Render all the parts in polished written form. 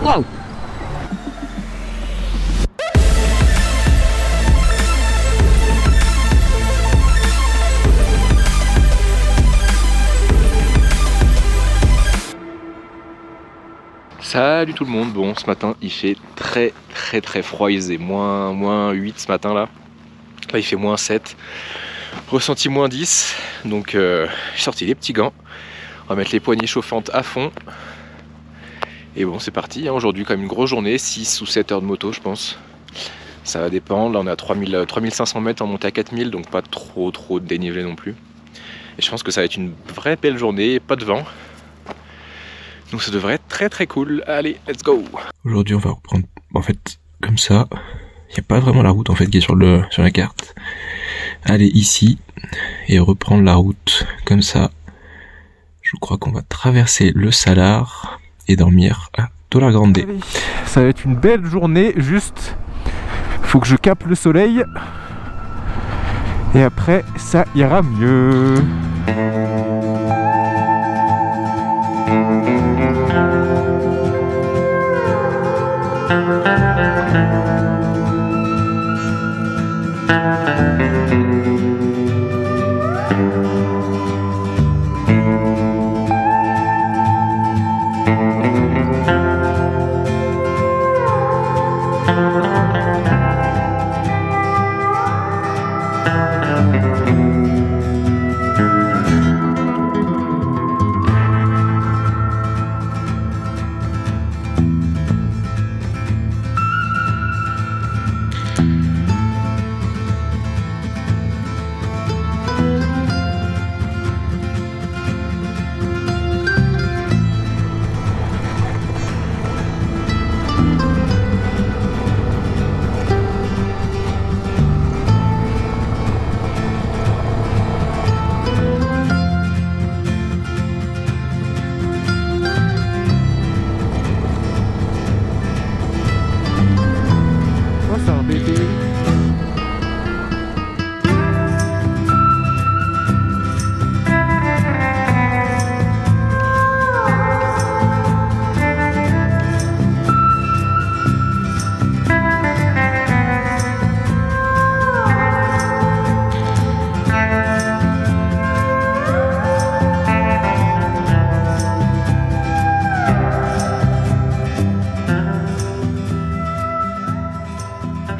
Wow. Salut tout le monde, bon ce matin il fait très froid, il faisait moins 8 ce matin là il fait moins 7, ressenti moins 10, donc j'ai sorti les petits gants, on va mettre les poignées chauffantes à fond et bon c'est parti, hein. Aujourd'hui quand même une grosse journée, 6 ou 7 heures de moto je pense, ça va dépendre, là on est à 3500 mètres en montée à 4000 donc pas trop de dénivelé non plus et je pense que ça va être une vraie belle journée, pas de vent. Donc ça devrait être très cool. Allez, let's go. Aujourd'hui on va reprendre en fait comme ça. Il n'y a pas vraiment la route en fait qui est sur la carte. Aller ici et reprendre la route comme ça. Je crois qu'on va traverser le Salar et dormir à Tola Grande. Allez, ça va être une belle journée, juste faut que je capte le soleil et après ça ira mieux.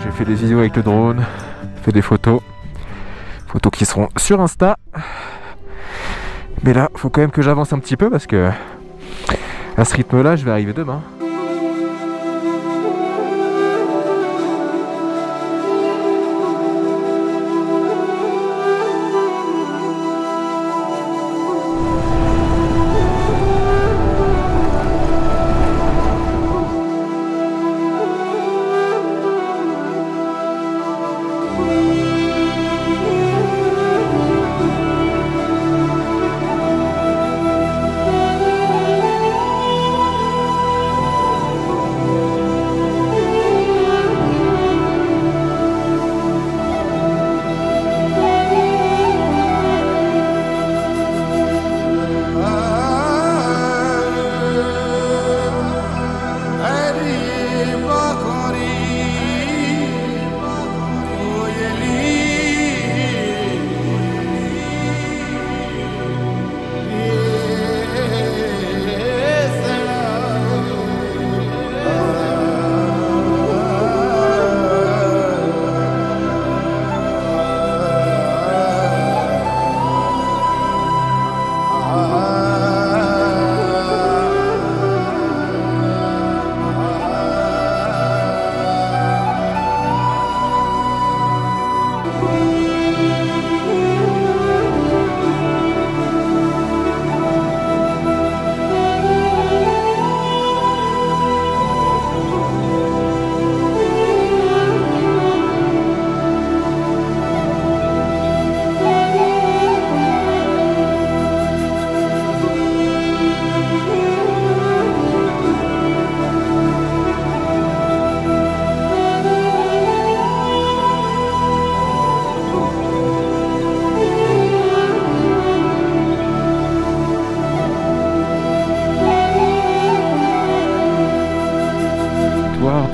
J'ai fait des vidéos avec le drone, fait des photos qui seront sur Insta. Mais là, faut quand même que j'avance un petit peu parce que à ce rythme-là, je vais arriver demain.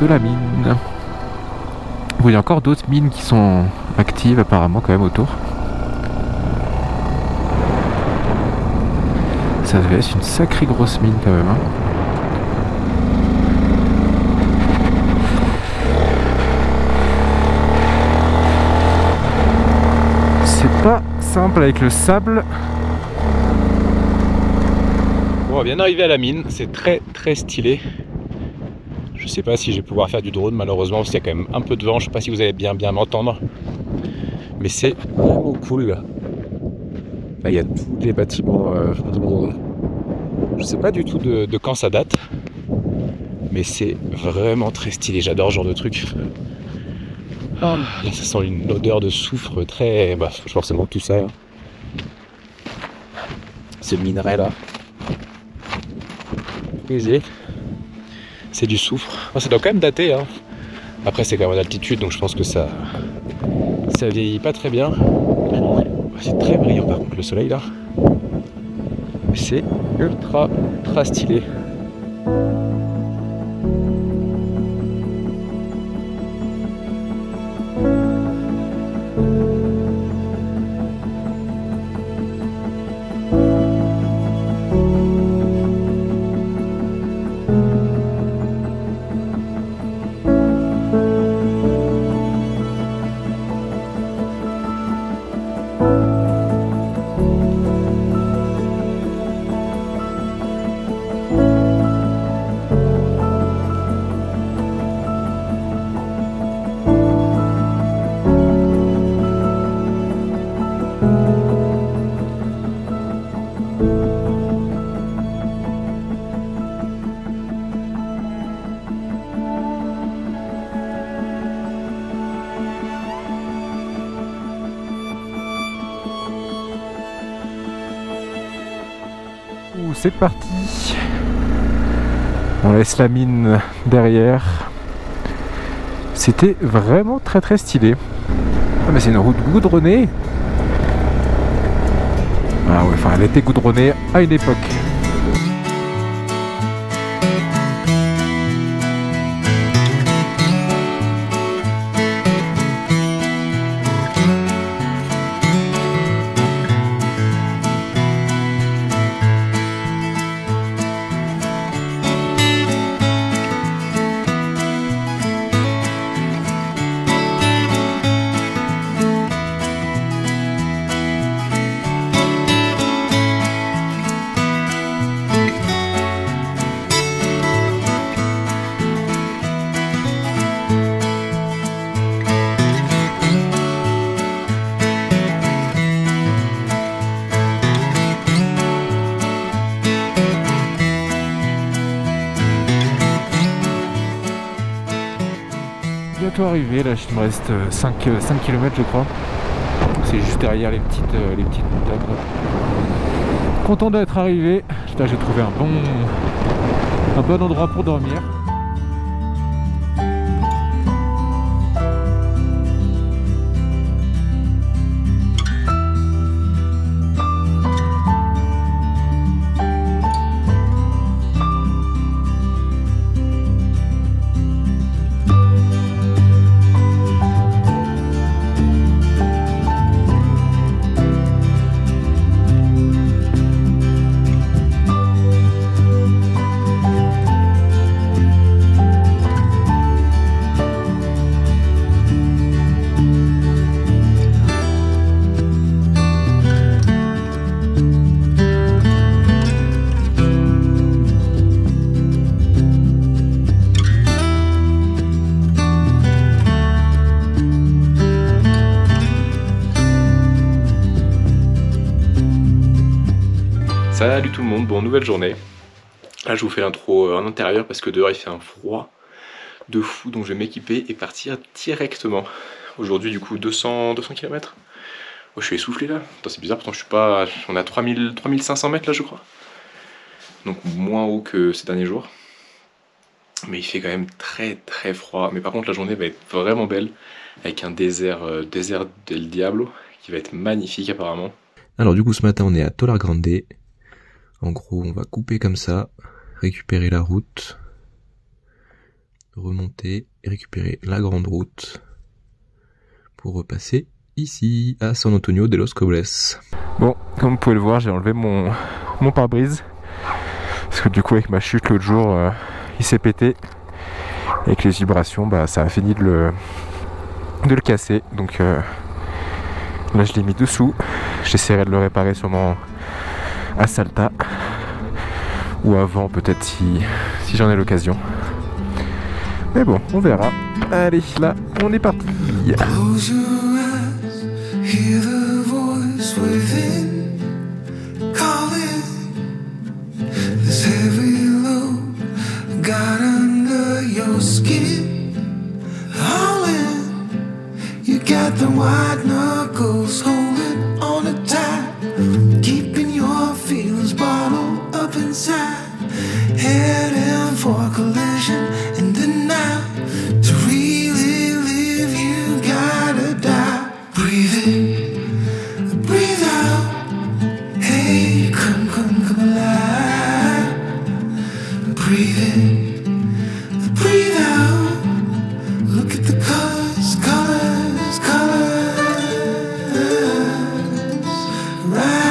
de la mine. Bon, il y a encore d'autres mines qui sont actives apparemment quand même autour. Ça devait être une sacrée grosse mine quand même, hein. C'est pas simple avec le sable. Bon, on vient d'arriver à la mine, c'est très très stylé. Je sais pas si je vais pouvoir faire du drone malheureusement parce qu'il y a quand même un peu de vent, je sais pas si vous allez bien m'entendre. Mais c'est vraiment cool là. Là il y a tous les bâtiments je sais pas du tout de quand ça date. Mais c'est vraiment très stylé, j'adore ce genre de truc. Ah, là ça sent une odeur de soufre très... Bah forcément tout ça. Hein. Ce minerai là. C'est du soufre. Oh, ça doit quand même dater. Hein. Après c'est quand même en altitude donc je pense que ça vieillit pas très bien. C'est très brillant par contre le soleil là. C'est ultra stylé. C'est parti. On laisse la mine derrière. C'était vraiment très stylé. Ah mais c'est une route goudronnée. Ah ouais, enfin elle était goudronnée à une époque. Bientôt arrivé, là il me reste 5 km je crois. C'est juste derrière les petites montagnes. Content d'être arrivé. Là j'ai trouvé un bon endroit pour dormir. Salut tout le monde, bon nouvelle journée. Là je vous fais l'intro en intérieur parce que dehors il fait un froid de fou, donc je vais m'équiper et partir directement. Aujourd'hui du coup 200 km. Oh, je suis essoufflé là, c'est bizarre, pourtant je suis pas... On est à 3500 mètres là je crois. Donc moins haut que ces derniers jours. Mais il fait quand même très froid. Mais par contre la journée va être vraiment belle avec un désert del Diablo qui va être magnifique apparemment. Alors du coup ce matin on est à Tolar Grande. En gros on va couper comme ça, récupérer la route. remonter et récupérer la grande route pour repasser ici à San Antonio de los Cobles. Bon, comme vous pouvez le voir, j'ai enlevé mon pare-brise parce que du coup avec ma chute l'autre jour il s'est pété. Avec les vibrations, ça a fini de le casser. Donc là je l'ai mis dessous. J'essaierai de le réparer sûrement à Salta. Ou avant peut-être si j'en ai l'occasion. Mais bon, on verra. Allez, là, on est parti. Close your eyes, hear the voice within calling. This heavy load got under your skin. All in, you got the white knuckles holding on it tight, keeping your feelings bottled up inside. Heading for collision in the night. To really live, you gotta die. Breathe in, breathe out. Hey, come alive. Breathe in, breathe out. Look at the colors, colors, colors. Right.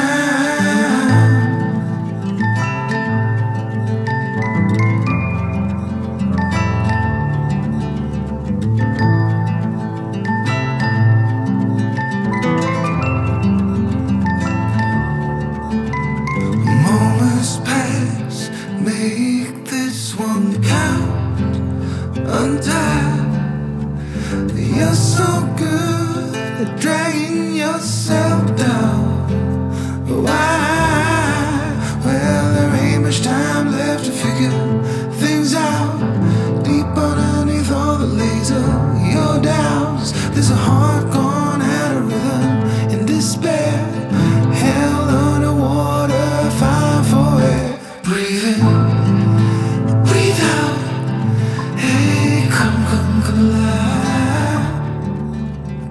Moments pass, make this one count. Untie. You're so good at dragging yourself down. Why? Well, there ain't much time left to figure things out. Deep underneath all the laser, your doubts. There's a heart gone out of rhythm in despair. Held underwater, fine for air. Breathe in, breathe out. Hey, come alive.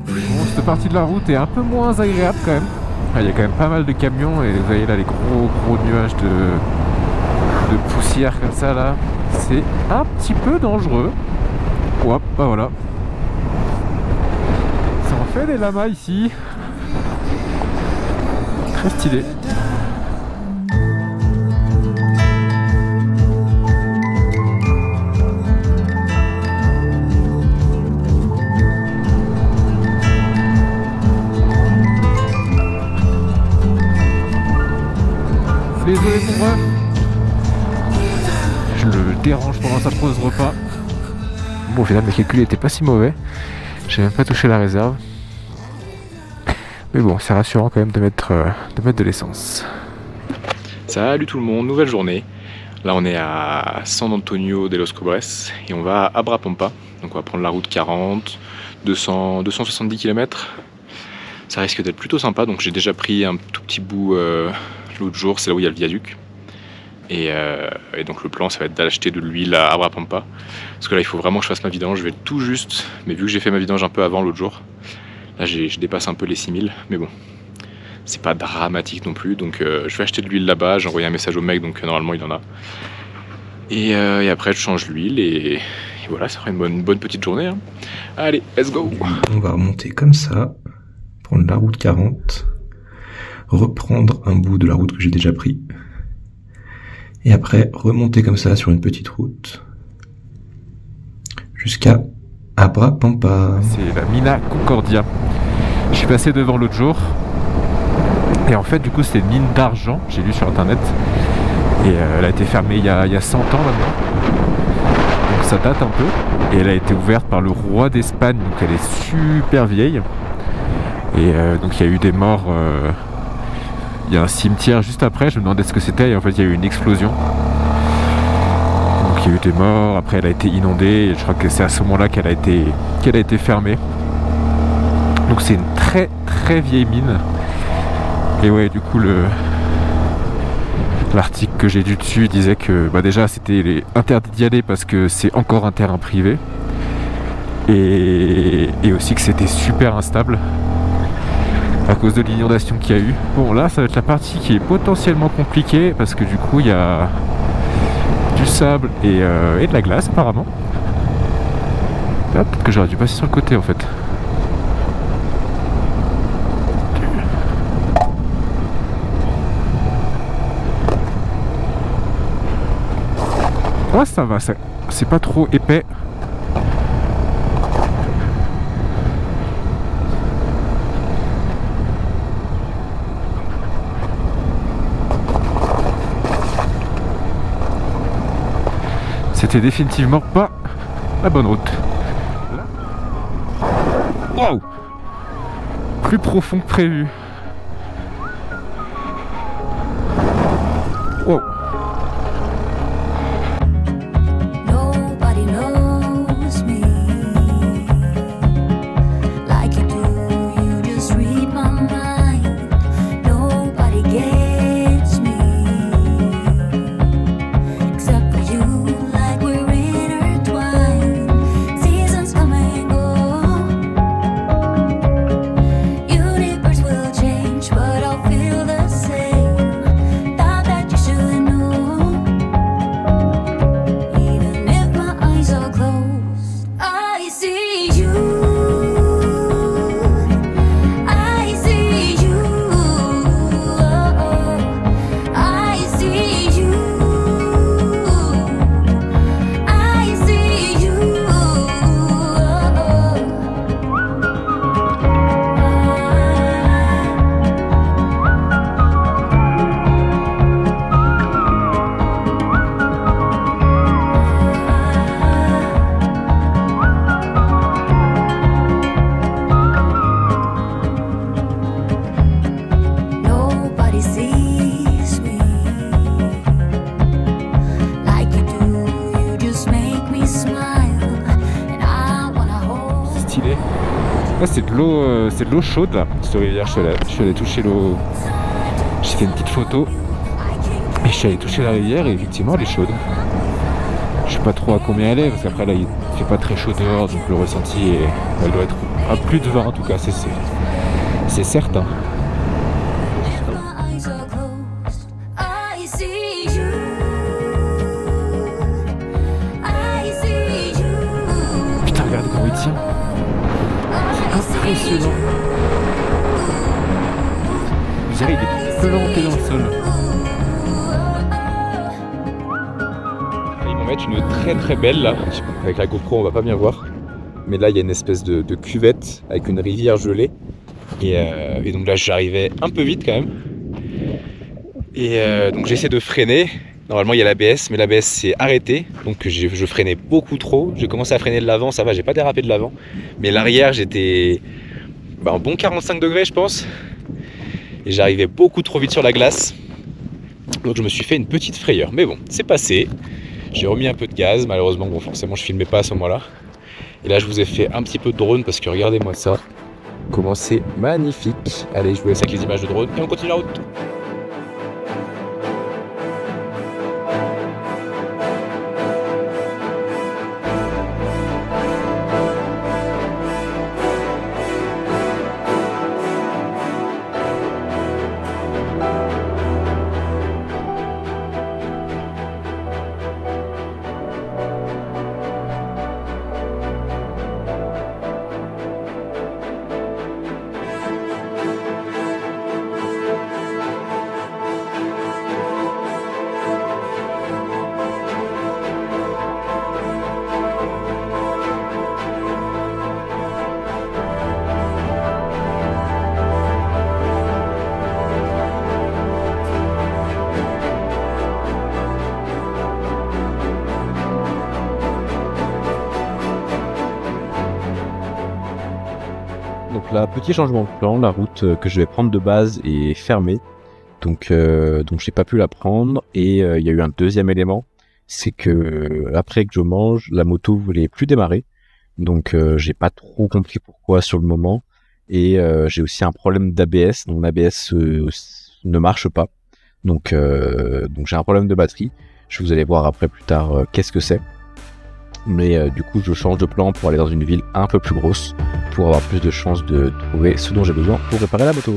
Bon, cette partie de la route est un peu moins agréable quand même. Il y a quand même pas mal de camions et vous voyez là les gros nuages de poussière comme ça là. C'est un petit peu dangereux. Hop, voilà. Ça en fait des lamas ici. Très stylé. Désolé mon ref. Je le dérange pendant sa pause repas. Bon, au final mes calculs étaient pas si mauvais. J'ai même pas touché la réserve. Mais bon, c'est rassurant quand même de mettre de l'essence. Salut tout le monde, nouvelle journée. Là on est à San Antonio de los Cobres et on va à Abrapampa. Donc on va prendre la route 40, 270 km. Ça risque d'être plutôt sympa, donc j'ai déjà pris un tout petit bout l'autre jour, c'est là où il y a le viaduc. Et donc le plan ça va être d'acheter de l'huile à Abrapampa. Parce que là il faut vraiment que je fasse ma vidange, je vais tout juste. Mais vu que j'ai fait ma vidange un peu avant l'autre jour, là je dépasse un peu les 6000, mais bon. C'est pas dramatique non plus, donc je vais acheter de l'huile là-bas, j'ai envoyé un message au mec, donc normalement il en a. Et après je change l'huile et voilà, ça fera une bonne petite journée. Hein. Allez, let's go. On va remonter comme ça, prendre la route 40, reprendre un bout de la route que j'ai déjà pris, et après remonter comme ça sur une petite route, jusqu'à Abrapampa. C'est la Mina Concordia. Je suis passé devant l'autre jour. Et en fait du coup c'était une mine d'argent, j'ai lu sur internet. Et elle a été fermée il y a 100 ans maintenant. Donc ça date un peu. Et elle a été ouverte par le roi d'Espagne, donc elle est super vieille. Et donc il y a eu des morts. Il y a un cimetière juste après, je me demandais ce que c'était et en fait il y a eu une explosion. Donc il y a eu des morts, après elle a été inondée et je crois que c'est à ce moment-là qu'elle a été fermée. Donc c'est une très très vieille mine. Et ouais, du coup l'article que j'ai lu dessus disait que déjà c'était interdit d'y aller parce que c'est encore un terrain privé. Et aussi que c'était super instable à cause de l'inondation qu'il y a eu. Bon là ça va être la partie qui est potentiellement compliquée parce que du coup il y a du sable et de la glace apparemment. Ah, peut-être que j'aurais dû passer sur le côté en fait. Ouais, ça va, c'est pas trop épais. C'était définitivement pas la bonne route. Waouh! Plus profond que prévu. Wow! Nobody knows me like you do. You just read my mind. Nobody gets me except for you. Like we're intertwined. Seasons come and go. Universe will change, but I'll feel the same. Thought that you should know. Even if my eyes are closed, I see you. I see you. I see you. I see you. Nobody sees me like you do. You just make me smile, and I wanna hold. Stylé. Là c'est de l'eau chaude là, cette rivière. Je suis allé toucher l'eau. J'ai fait une petite photo et je suis allé toucher la rivière et effectivement elle est chaude. Je sais pas trop à combien elle est parce qu'après là il fait pas très chaud dehors donc le ressenti elle doit être à plus de 20 en tout cas, c'est certain. If my eyes are closed, I see you. I see you. Putain regarde comment il tient. C'est impressionnant. Vous savez il est planté dans le sol. Ils vont mettre une très très belle là. Avec la GoPro on va pas bien voir. Mais là il y a une espèce de cuvette avec une rivière gelée. Et donc là j'arrivais un peu vite quand même. Et donc j'essaie de freiner. Normalement il y a l'ABS mais l'ABS s'est arrêté. Donc je freinais beaucoup trop. J'ai commencé à freiner de l'avant, ça va, j'ai pas dérapé de l'avant. Mais l'arrière j'étais un bon 45 degrés je pense. Et j'arrivais beaucoup trop vite sur la glace. Donc je me suis fait une petite frayeur. Mais bon, c'est passé. J'ai remis un peu de gaz. Malheureusement, bon forcément je filmais pas à ce moment-là. Et là je vous ai fait un petit peu de drone parce que regardez-moi ça. Comment c'est magnifique. Allez, je vous laisse avec les images de drone et on continue la route. Donc là, petit changement de plan, la route que je vais prendre de base est fermée. Donc j'ai pas pu la prendre et il y a eu un deuxième élément, c'est que après que je mange, la moto voulait plus démarrer. Donc j'ai pas trop compris pourquoi sur le moment et j'ai aussi un problème d'ABS, donc l'ABS ne marche pas. Donc j'ai un problème de batterie. Je vous allez voir après plus tard qu'est-ce que c'est. Mais du coup je change de plan pour aller dans une ville un peu plus grosse pour avoir plus de chances de trouver ce dont j'ai besoin pour réparer la moto.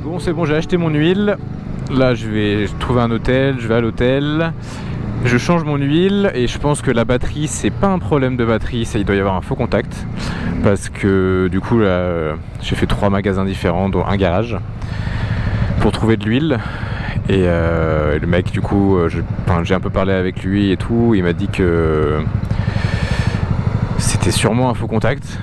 Bon, c'est bon, j'ai acheté mon huile. Là, je vais trouver un hôtel, je vais à l'hôtel. Je change mon huile et je pense que la batterie, c'est pas un problème de batterie, il doit y avoir un faux contact. Parce que du coup, là, j'ai fait 3 magasins différents, dont un garage, pour trouver de l'huile. Et le mec, du coup, j'ai un peu parlé avec lui et tout. Il m'a dit que c'était sûrement un faux contact.